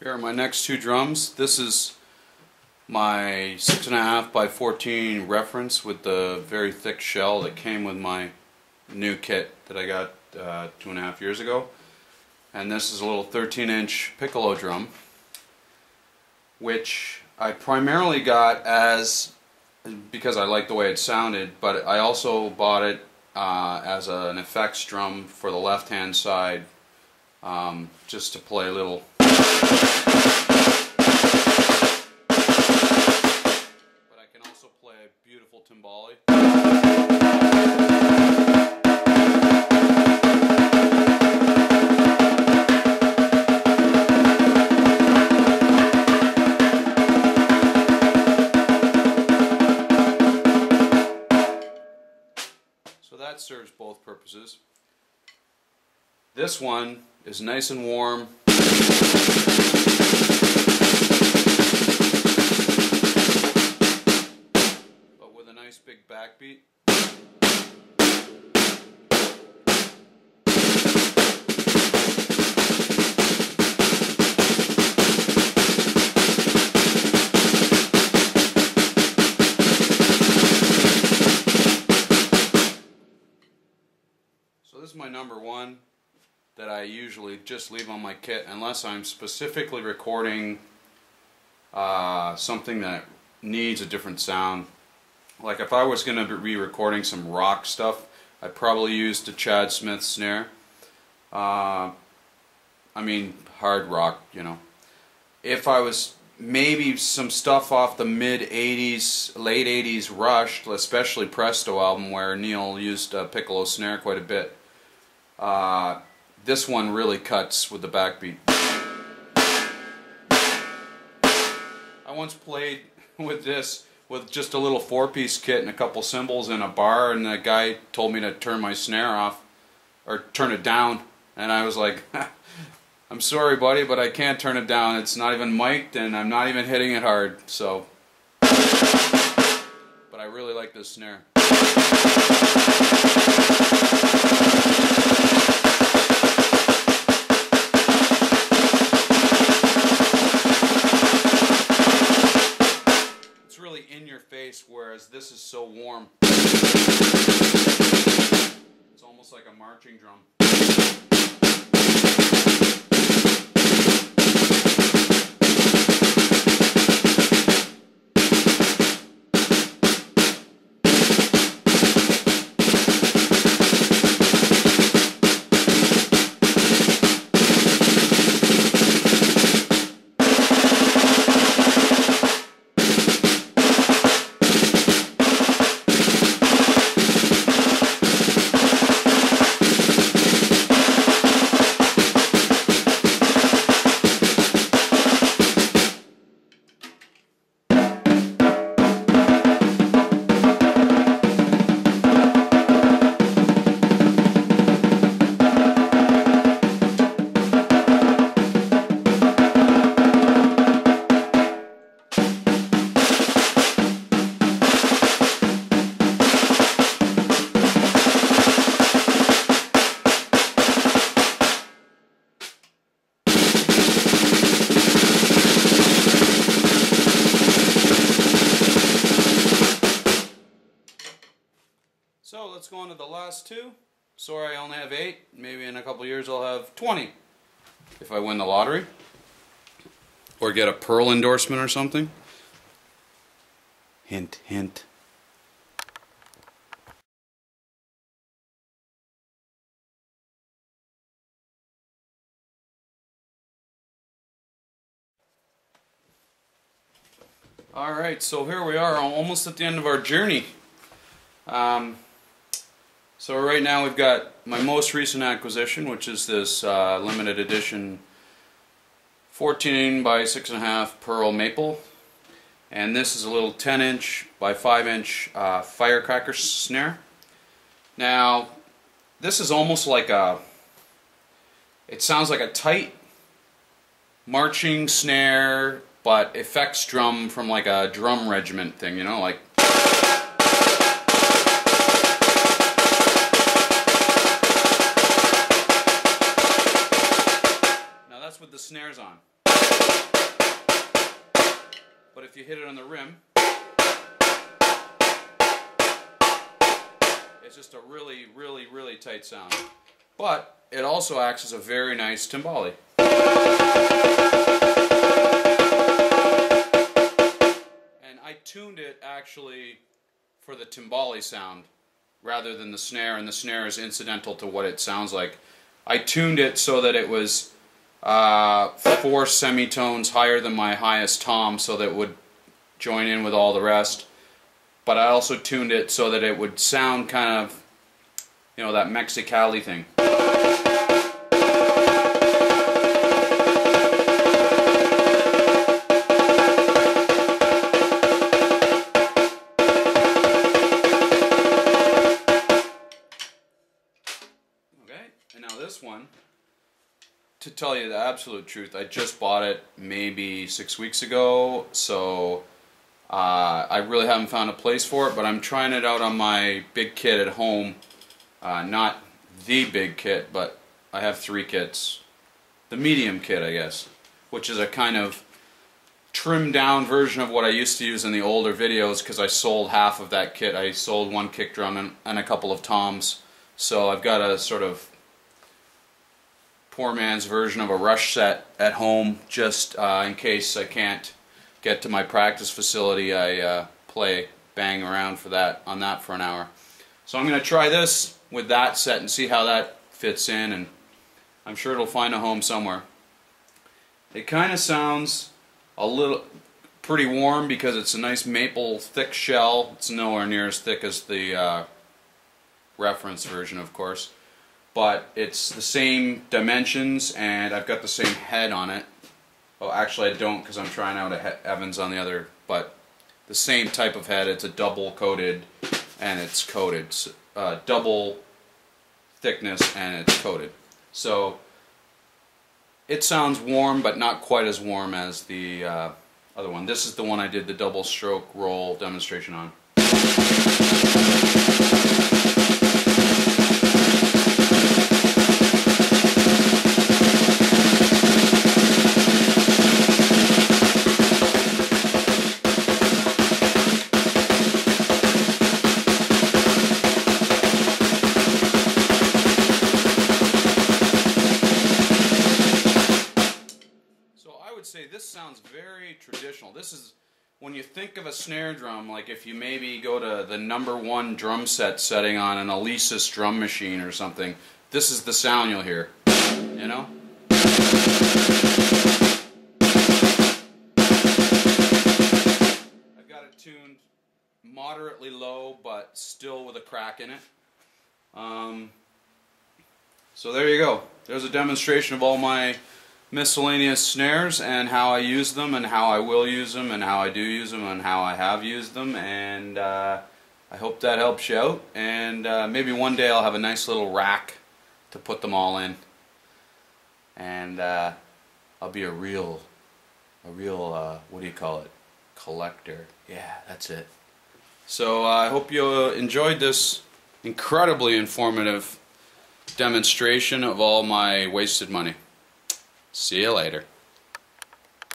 Here are my next two drums. This is my 6.5 by 14 reference with the very thick shell that came with my new kit that I got 2.5 years ago. And this is a little 13-inch piccolo drum, which I primarily got because I liked the way it sounded, but I also bought it as an effects drum for the left-hand side, just to play a little. But I can also play a beautiful timbale. So that serves both purposes. This one is nice and warm. But with a nice big backbeat. So this is my number one that I usually just leave on my kit unless I'm specifically recording something that needs a different sound. Like if I was going to be recording some rock stuff, I'd probably use the Chad Smith snare. I mean hard rock, you know. If I was maybe some stuff off the mid-80s, late 80s Rush, especially Presto album where Neil used piccolo snare quite a bit. This one really cuts with the backbeat. I once played with this with just a little 4-piece kit and a couple cymbals in a bar, and the guy told me to turn my snare off, or turn it down, and I was like, I'm sorry buddy, but I can't turn it down. It's not even mic'd and I'm not even hitting it hard, so. But I really like this snare. In your face, whereas this is so warm. It's almost like a marching drum. So let's go on to the last two. Sorry I only have 8. Maybe in a couple years I'll have 20 if I win the lottery or get a Pearl endorsement or something. Hint, hint. Alright, so here we are almost at the end of our journey. So right now we've got my most recent acquisition, which is this limited edition 14 by 6.5 Pearl Maple, and this is a little 10-inch by 5-inch firecracker snare. Now this is almost like it sounds like a tight marching snare, but effects drum from like a drum regiment thing, you know, like. Now that's with the snares on. but if you hit it on the rim, it's just a really, really, really tight sound. But it also acts as a very nice timbale. And I tuned it actually for the timbale sound rather than the snare, and the snare is incidental to what it sounds like. I tuned it so that it was 4 semitones higher than my highest tom, so that it would join in with all the rest. But I also tuned it so that it would sound kind of, you know, that Mexicali thing. Okay, and now this one, to tell you the absolute truth, I just bought it maybe 6 weeks ago, so I really haven't found a place for it, but I'm trying it out on my big kit at home. Not the big kit, but I have 3 kits. The medium kit, I guess, which is a kind of trimmed down version of what I used to use in the older videos, because I sold half of that kit. I sold 1 kick drum and a couple of toms, so I've got a sort of poor man's version of a Rush set at home, just in case I can't get to my practice facility. I bang around on that for an hour. So I'm going to try this with that set and see how that fits in, and I'm sure it'll find a home somewhere. It kind of sounds a little pretty warm because it's a nice maple thick shell. It's nowhere near as thick as the reference version, of course, but it's the same dimensions, and I've got the same head on it. Oh, actually I don't, because I'm trying out a Evans on the other, but the same type of head. It's a double coated, and it's coated. Double thickness, and it's coated. So it sounds warm, but not quite as warm as the other one. This is the one I did the double stroke roll demonstration on. Say this sounds very traditional. This is, when you think of a snare drum, like if you maybe go to the #1 drum set setting on an Alesis drum machine or something, this is the sound you'll hear, you know? I've got it tuned moderately low, but still with a crack in it. So there you go. There's a demonstration of all my miscellaneous snares and how I use them and how I will use them and how I do use them and how I have used them, and I hope that helps you out, and maybe one day I'll have a nice little rack to put them all in, and I'll be a real what do you call it, collector. Yeah, that's it. So I hope you enjoyed this incredibly informative demonstration of all my wasted money. See you later.